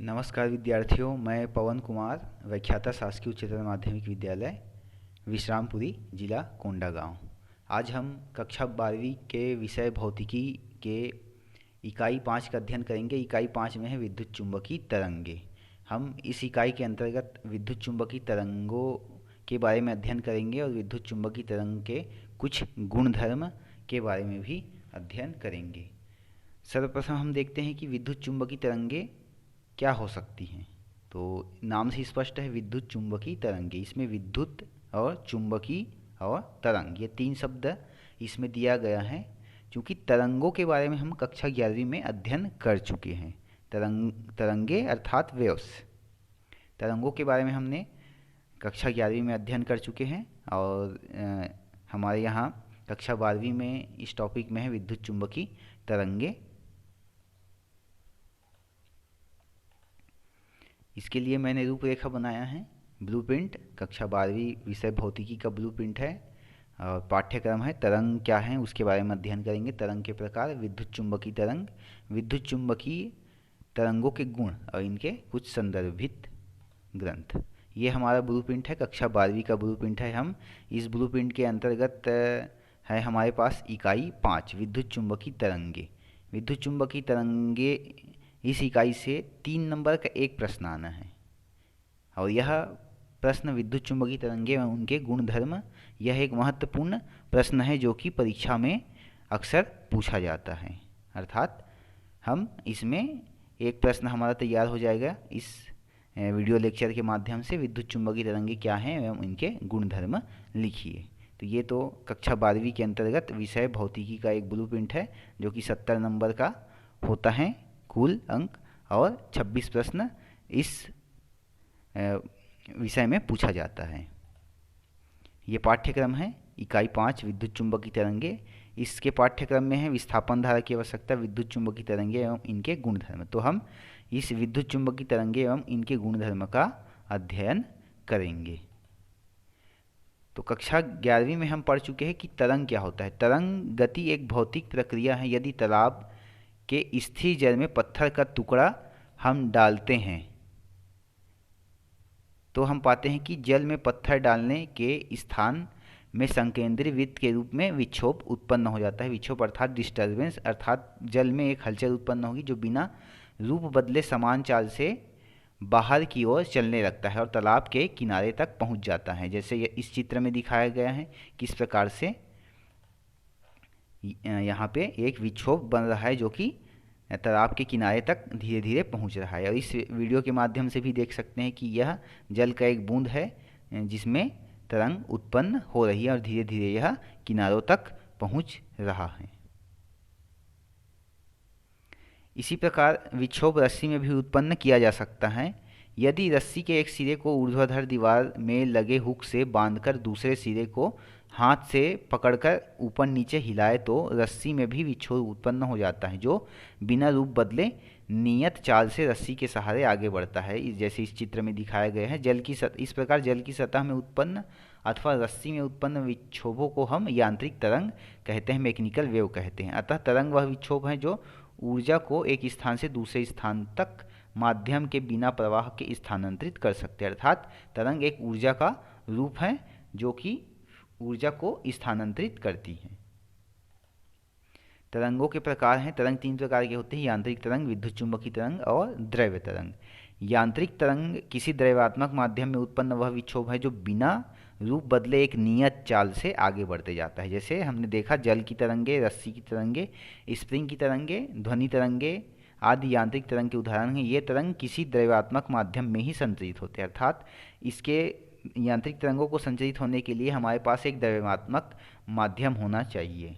नमस्कार विद्यार्थियों, मैं पवन कुमार, व्याख्याता शासकीय उच्चतर माध्यमिक विद्यालय विश्रामपुरी, जिला कोंडागांव। आज हम कक्षा 12वीं के विषय भौतिकी के इकाई 5 का अध्ययन करेंगे। इकाई 5 में है विद्युत चुंबकीय तरंगे। हम इस इकाई के अंतर्गत विद्युत चुंबकीय तरंगों के बारे में अध्ययन करेंगे और विद्युत चुंबकीय तरंग के कुछ गुणधर्म के बारे में भी अध्ययन करेंगे। सर्वप्रथम हम देखते हैं कि विद्युत चुंबकीय तरंगे क्या हो सकती हैं। तो नाम से स्पष्ट है, विद्युत चुंबकीय तरंगे। इसमें विद्युत और चुंबकीय और तरंग, ये तीन शब्द इसमें दिया गया है। क्योंकि तरंगों के बारे में हम कक्षा 11वीं में अध्ययन कर चुके हैं। तरंगे अर्थात वेव्स, तरंगों के बारे में हमने कक्षा 11वीं में अध्ययन कर चुके हैं। और हमारे यहाँ कक्षा 12वीं में इस टॉपिक में है विद्युत चुंबकीय तरंगे। इसके लिए मैंने रूपरेखा बनाया है, ब्लूप्रिंट। कक्षा 12वीं विषय भौतिकी का ब्लूप्रिंट है और पाठ्यक्रम है तरंग क्या है उसके बारे में अध्ययन करेंगे। तरंग के प्रकार, विद्युत चुंबकीय तरंग, विद्युत चुंबकीय तरंगों के गुण और इनके कुछ संदर्भित ग्रंथ। ये हमारा ब्लूप्रिंट है, कक्षा 12वीं का ब्लूप्रिंट है। हम इस ब्लूप्रिंट के अंतर्गत है हमारे पास इकाई 5 विद्युत चुंबकीय तरंगे। विद्युत चुंबकीय तरंगे, इस इकाई से 3 नंबर का एक प्रश्न आना है और यह प्रश्न विद्युत चुंबकीय तरंगे एवं उनके गुणधर्म, यह एक महत्वपूर्ण प्रश्न है जो कि परीक्षा में अक्सर पूछा जाता है। अर्थात हम इसमें एक प्रश्न हमारा तैयार हो जाएगा इस वीडियो लेक्चर के माध्यम से। विद्युत चुंबकीय तरंगे क्या हैं एवं इनके गुणधर्म लिखिए। तो ये तो कक्षा 12वीं के अंतर्गत विषय भौतिकी का एक ब्लूप्रिंट है जो कि 70 नंबर का होता है कुल अंक, और 26 प्रश्न इस विषय में पूछा जाता है। ये पाठ्यक्रम है इकाई 5 विद्युत चुंबकीय तरंगे। इसके पाठ्यक्रम में है विस्थापन धारा की आवश्यकता, विद्युत चुंबकीय तरंगे एवं इनके गुणधर्म। तो हम इस विद्युत चुंबकीय तरंगे एवं इनके गुणधर्म का अध्ययन करेंगे। तो कक्षा 11वीं में हम पढ़ चुके हैं कि तरंग क्या होता है। तरंग गति एक भौतिक प्रक्रिया है। यदि तालाब के स्थिर जल में पत्थर का टुकड़ा हम डालते हैं तो हम पाते हैं कि जल में पत्थर डालने के स्थान में संकेंद्री वृत्त के रूप में विक्षोभ उत्पन्न हो जाता है। विक्षोभ अर्थात डिस्टर्बेंस, अर्थात जल में एक हलचल उत्पन्न होगी जो बिना रूप बदले समान चाल से बाहर की ओर चलने लगता है और तालाब के किनारे तक पहुंच जाता है। जैसे इस चित्र में दिखाया गया है किस प्रकार से यहाँ पे एक विक्षोभ बन रहा है जो कि तालाब के किनारे तक धीरे धीरे पहुँच रहा है। और इस वीडियो के माध्यम से भी देख सकते हैं कि यह जल का एक बूंद है जिसमें तरंग उत्पन्न हो रही है और धीरे धीरे यह किनारों तक पहुँच रहा है। इसी प्रकार विक्षोभ रस्सी में भी उत्पन्न किया जा सकता है। यदि रस्सी के एक सिरे को ऊर्ध्वाधर दीवार में लगे हुक से बांधकर दूसरे सिरे को हाथ से पकड़कर ऊपर नीचे हिलाए तो रस्सी में भी विक्षोभ उत्पन्न हो जाता है जो बिना रूप बदले नियत चाल से रस्सी के सहारे आगे बढ़ता है। जैसे इस चित्र में दिखाया गया है, इस प्रकार जल की सतह में उत्पन्न अथवा रस्सी में उत्पन्न विक्षोभों को हम यांत्रिक तरंग कहते हैं, मैकेनिकल वेव कहते हैं। अतः तरंग वह विक्षोभ है जो ऊर्जा को एक स्थान से दूसरे स्थान तक माध्यम के बिना प्रवाह के स्थानांतरित कर सकते हैं। अर्थात तरंग एक ऊर्जा का रूप है जो कि ऊर्जा को स्थानांतरित करती है। तरंगों के प्रकार हैं। तरंग 3 प्रकार के होते हैं, यांत्रिक तरंग, विद्युत चुंबकीय तरंग और द्रव्य तरंग। यांत्रिक तरंग किसी द्रव्यात्मक माध्यम में उत्पन्न वह विक्षोभ है जो बिना रूप बदले एक नियत चाल से आगे बढ़ते जाता है। जैसे हमने देखा जल की तरंगे, रस्सी की तरंगे, स्प्रिंग की तरंगे, ध्वनि तरंगे आदि यांत्रिक तरंग के उदाहरण हैं। ये तरंग किसी द्रव्यात्मक माध्यम में ही संचरित होते हैं। अर्थात इसके यांत्रिक तरंगों को संचरित होने के लिए हमारे पास एक द्रव्यात्मक माध्यम होना चाहिए।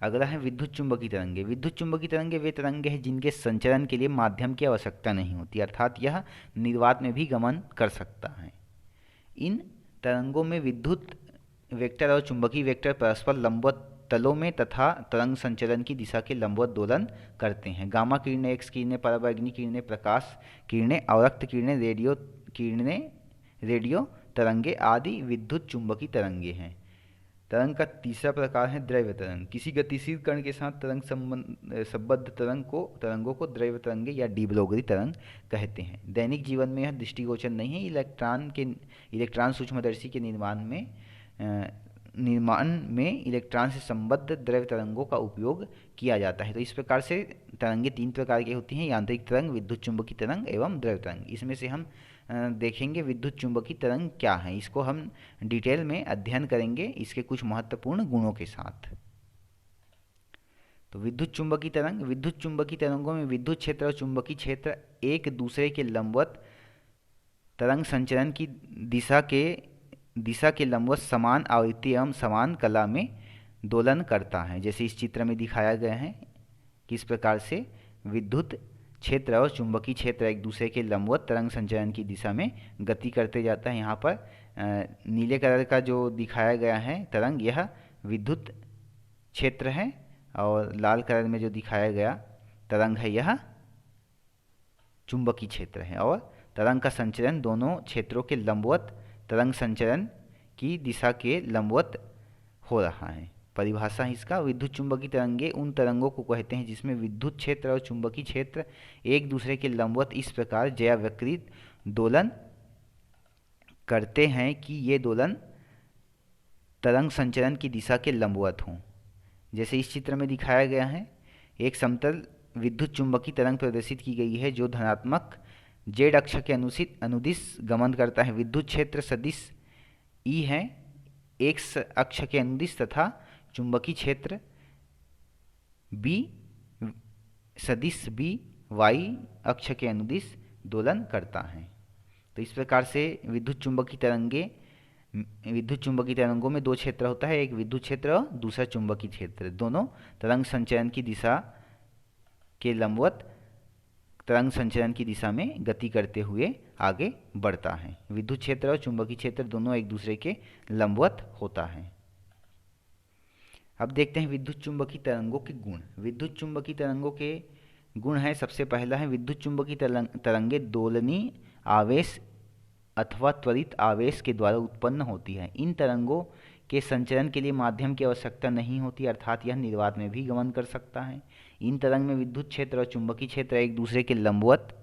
अगला है विद्युत चुंबकीय तरंगे। विद्युत चुंबकीय तरंगे वे तरंगे हैं जिनके संचरण के लिए माध्यम की आवश्यकता नहीं होती, अर्थात यह निर्वात में भी गमन कर सकता है। इन तरंगों में विद्युत वेक्टर और चुंबकीय वेक्टर परस्पर लंबवत तलों में तथा तरंग संचलन की दिशा के लंबवत दोलन करते हैं। गामा किरणें, एक्स किरणें, पराबैंगनी किरणें, प्रकाश किरणें, अवरक्त किरणें, रेडियो, तरंगे आदि विद्युत चुंबकीय तरंगे हैं। तरंग का तीसरा प्रकार है द्रव्य तरंग। किसी गतिशील कण के साथ तरंग संबद्ध तरंगों को द्रव्य तरंगे या डी ब्रोगली तरंग कहते हैं। दैनिक जीवन में यह दृष्टिगोचर नहीं है। इलेक्ट्रॉन सूक्ष्मदर्शी के निर्माण में इलेक्ट्रॉन से संबद्ध द्रव्य तरंगों का उपयोग किया जाता है। तो इस प्रकार से तरंगे तीन प्रकार की होती हैं: यांत्रिक तरंग, विद्युत चुंबकीय तरंग एवं द्रव्य तरंग। इसमें से हम देखेंगे विद्युत चुंबकीय तरंग क्या है। इसको हम डिटेल में अध्ययन करेंगे इसके कुछ महत्वपूर्ण गुणों के साथ। तो विद्युत चुंबकीय तरंगों में विद्युत क्षेत्र और चुंबकीय क्षेत्र एक दूसरे के लंबवत तरंग संचरण की दिशा के लंबवत समान आवृत्ति एवं समान कला में दोलन करता है। जैसे इस चित्र में दिखाया गया है किस प्रकार से विद्युत क्षेत्र और चुंबकीय क्षेत्र एक दूसरे के लंबवत तरंग संचरण की दिशा में गति करते जाता है। यहाँ पर नीले कलर का जो दिखाया गया है तरंग, यह विद्युत क्षेत्र है, और लाल कलर में जो दिखाया गया तरंग है यह चुंबकीय क्षेत्र है। और तरंग का संचरण दोनों क्षेत्रों के लंबवत तरंग संचरण की दिशा के लंबवत हो रहा है। परिभाषा है इसका: विद्युत चुंबकीय तरंगे उन तरंगों को कहते हैं जिसमें विद्युत क्षेत्र और चुंबकीय क्षेत्र एक दूसरे के लंबवत इस प्रकार ज्यावक्रित दोलन करते हैं कि ये दोलन तरंग संचरण की दिशा के लंबवत हों। जैसे इस चित्र में दिखाया गया है, एक समतल विद्युत चुंबकीय तरंग प्रदर्शित की गई है जो धनात्मक जेड अक्ष के अनुदिश गमन करता है। विद्युत क्षेत्र सदिश ई है एक्स अक्ष के अनुदिश, तथा चुंबकीय क्षेत्र बी सदिश बी वाई अक्ष के अनुदिश दोलन करता है। तो इस प्रकार से विद्युत चुंबकीय तरंगों में दो क्षेत्र होता है, एक विद्युत क्षेत्र और दूसरा चुंबकीय क्षेत्र। दोनों तरंग संचरण की दिशा के लंबवत तरंग संचरण की दिशा में गति करते हुए आगे बढ़ता है। विद्युत क्षेत्र और चुंबकीय क्षेत्र दोनों एक दूसरे के लंबवत होता है। अब देखते हैं विद्युत चुंबकीय तरंगों के गुण। विद्युत चुंबकीय तरंगों के गुण है, सबसे पहला है विद्युत चुंबकीय तरंगे दोलनीय आवेश अथवा त्वरित आवेश के द्वारा उत्पन्न होती है। इन तरंगों के संचरण के लिए माध्यम की आवश्यकता नहीं होती, अर्थात यह निर्वात में भी गमन कर सकता है। इन तरंग में विद्युत क्षेत्र और चुंबकीय क्षेत्र एक दूसरे के लंबवत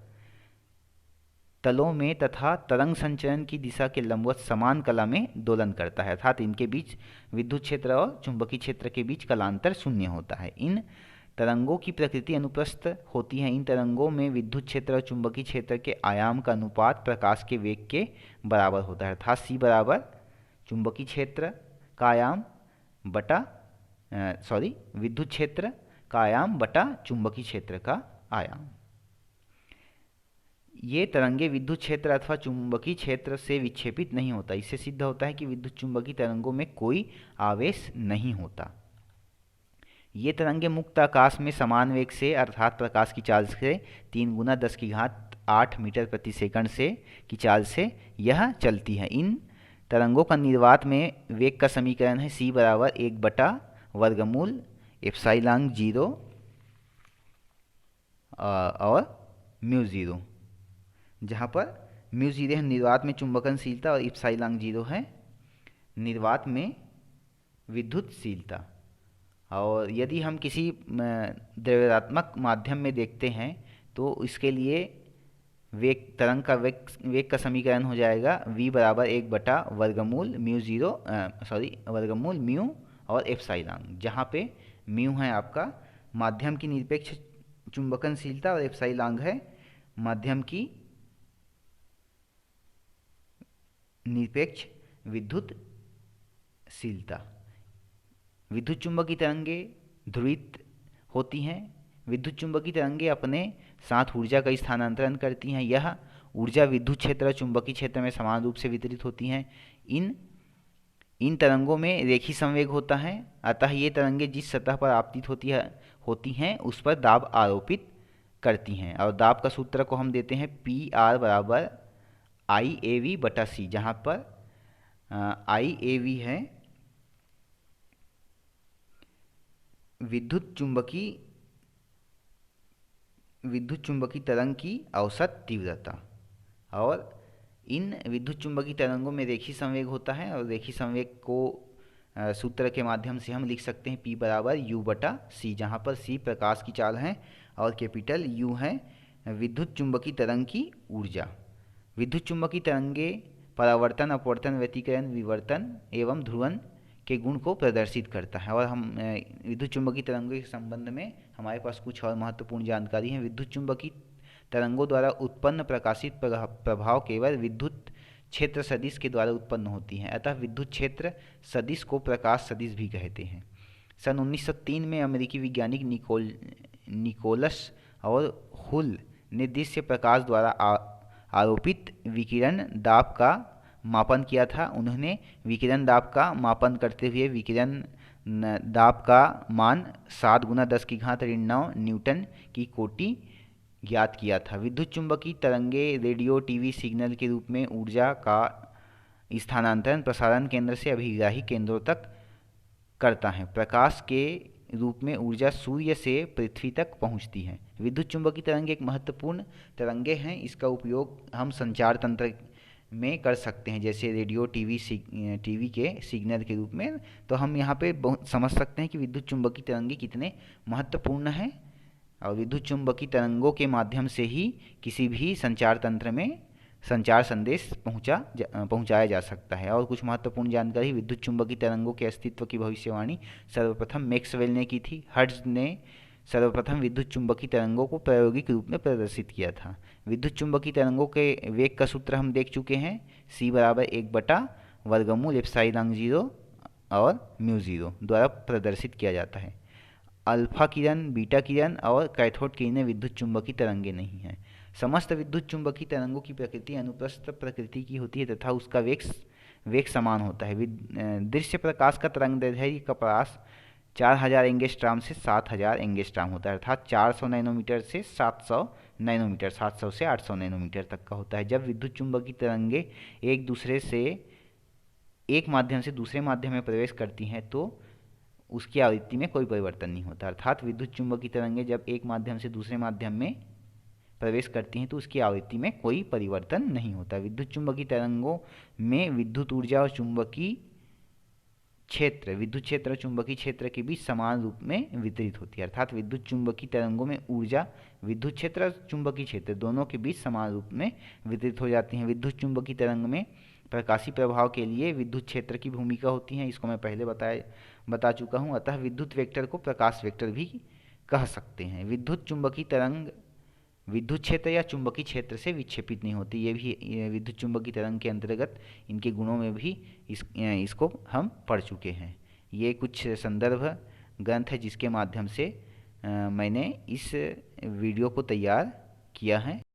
तलों में तथा तरंग संचरण की दिशा के लंबवत समान कला में दोलन करता है, अर्थात इनके बीच विद्युत क्षेत्र और चुंबकीय क्षेत्र के बीच कलांतर शून्य होता है। इन तरंगों की प्रकृति अनुप्रस्थ होती है। इन तरंगों में विद्युत क्षेत्र और चुंबकीय क्षेत्र के आयाम का अनुपात प्रकाश के वेग के बराबर होता है, अर्थात c बराबर चुंबकीय क्षेत्र का आयाम बटा विद्युत क्षेत्र का आयाम बटा चुंबकीय क्षेत्र का आयाम। ये तरंगे विद्युत क्षेत्र अथवा चुंबकीय क्षेत्र से विक्षेपित नहीं होता। इससे सिद्ध होता है कि विद्युत चुंबकीय तरंगों में कोई आवेश नहीं होता। ये तरंगे मुक्त आकाश में समान वेग से, अर्थात प्रकाश की चाल से 3 गुना 10⁸ मीटर प्रति सेकंड से की चाल से यह चलती है। इन तरंगों का निर्वात में वेग का समीकरण है c बराबर 1/वर्गमूल एप्सिलॉन 0 और म्यू 0, जहाँ पर म्यू 0 है निर्वात में चुंबकनशीलता और एप्सिलॉन 0 है निर्वात में विद्युतशीलता। और यदि हम किसी द्रव्यतात्मक माध्यम में देखते हैं तो इसके लिए वेग का समीकरण हो जाएगा v बराबर 1/वर्गमूल म्यू और एप्सिलॉन, जहाँ पे म्यू है आपका माध्यम की निरपेक्ष चुंबकनशीलता और एप्सिलॉन है माध्यम की निरपेक्ष विद्युतशीलता। विद्युत चुंबकीय तरंगे ध्रुवित होती हैं। विद्युत चुंबकीय तरंगे अपने साथ ऊर्जा का स्थानांतरण करती हैं। यह ऊर्जा विद्युत क्षेत्र और चुंबकीय क्षेत्र में समान रूप से वितरित होती हैं। इन तरंगों में रेखीय संवेग होता है, अतः ये तरंगे जिस सतह पर आपतित होती हैं उस पर दाब आरोपित करती हैं। और दाब का सूत्र को हम देते हैं PR बराबर IAV/C, जहाँ पर IAV है विद्युत चुंबकीय तरंग की औसत तीव्रता। और इन विद्युत चुंबकीय तरंगों में रेखीय संवेग होता है, और रेखीय संवेग को सूत्र के माध्यम से हम लिख सकते हैं P बराबर U बटा C, जहाँ पर C प्रकाश की चाल है और कैपिटल U है विद्युत चुंबकीय तरंग की ऊर्जा। विद्युत चुंबकीय तरंगे परावर्तन, अपवर्तन, व्यतिकरण, विवर्तन एवं ध्रुवण के गुण को प्रदर्शित करता है। और हम विद्युत चुंबकीय तरंगों के संबंध में हमारे पास कुछ और महत्वपूर्ण जानकारी है। विद्युत चुंबकीय तरंगों द्वारा उत्पन्न प्रकाशित प्रभाव केवल विद्युत क्षेत्र सदिश के द्वारा उत्पन्न होती हैं, अतः विद्युत क्षेत्र सदिश को प्रकाश सदिश भी कहते हैं। सन 1903 में अमेरिकी वैज्ञानिक निकोलस और हुल ने दृश्य प्रकाश द्वारा आरोपित विकिरण दाब का मापन किया था। उन्होंने विकिरण दाब का मापन करते हुए विकिरण दाब का मान 7 × 10⁻⁹ न्यूटन की कोटि ज्ञात किया था। विद्युत चुंबकीय तरंगे रेडियो टीवी सिग्नल के रूप में ऊर्जा का स्थानांतरण प्रसारण केंद्र से अभिग्राही केंद्रों तक करता है। प्रकाश के रूप में ऊर्जा सूर्य से पृथ्वी तक पहुंचती है। विद्युत चुंबकीय तरंगे एक महत्वपूर्ण तरंगे हैं। इसका उपयोग हम संचार तंत्र में कर सकते हैं, जैसे रेडियो टीवी के सिग्नल के रूप में। तो हम यहाँ पे बहुत समझ सकते हैं कि विद्युत चुंबकीय तरंगे कितने महत्वपूर्ण हैं, और विद्युत चुंबकीय तरंगों के माध्यम से ही किसी भी संचार तंत्र में संचार संदेश पहुंचाया जा सकता है। और कुछ महत्वपूर्ण जानकारी, विद्युत चुंबकीय तरंगों के अस्तित्व की भविष्यवाणी सर्वप्रथम मैक्सवेल ने की थी। हर्ट्ज ने सर्वप्रथम विद्युत चुंबकीय तरंगों को प्रायोगिक रूप में प्रदर्शित किया था। विद्युत चुंबकीय तरंगों के वेग का सूत्र हम देख चुके हैं, C बराबर 1/वर्गमूल एप्सिलॉन 0 और म्यू 0 द्वारा प्रदर्शित किया जाता है। अल्फा किरण, बीटा किरण और कैथोड किरणें विद्युत चुंबकीय तरंगे नहीं हैं। समस्त विद्युत चुंबकीय तरंगों की प्रकृति अनुप्रस्थ प्रकृति की होती है तथा उसका वेग समान होता है। दृश्य प्रकाश का तरंगदैर्ध्य का प्रकाश 4000 एंगस्ट्रॉम से 7000 एंगस्ट्रॉम होता है, अर्थात 400 नैनोमीटर से 700 नैनोमीटर, 700 से 800 नैनोमीटर तक का होता है। जब विद्युत चुंबकीय तरंगे एक माध्यम से दूसरे माध्यम में प्रवेश करती हैं तो उसकी आवृत्ति में कोई परिवर्तन नहीं होता। अर्थात विद्युत चुंबकीय तरंगे जब एक माध्यम से दूसरे माध्यम में प्रवेश करती हैं तो उसकी आवृत्ति में कोई परिवर्तन नहीं होता। विद्युत चुंबकीय तरंगों में विद्युत ऊर्जा और विद्युत क्षेत्र और चुंबकीय क्षेत्र के बीच समान रूप में वितरित होती है। अर्थात विद्युत चुंबकीय तरंगों में ऊर्जा विद्युत क्षेत्र और चुंबकीय क्षेत्र दोनों के बीच समान रूप में वितरित हो जाती हैं। विद्युत चुंबकीय तरंग में प्रकाशीय प्रभाव के लिए विद्युत क्षेत्र की भूमिका होती है, इसको मैं पहले बता चुका हूँ। अतः विद्युत वेक्टर को प्रकाश वेक्टर भी कह सकते हैं। विद्युत चुंबकीय तरंग विद्युत क्षेत्र या चुंबकीय क्षेत्र से विक्षेपित नहीं होती। ये भी विद्युत चुंबकीय तरंग के अंतर्गत इनके गुणों में भी इसको हम पढ़ चुके हैं। ये कुछ संदर्भ ग्रंथ है जिसके माध्यम से मैंने इस वीडियो को तैयार किया है।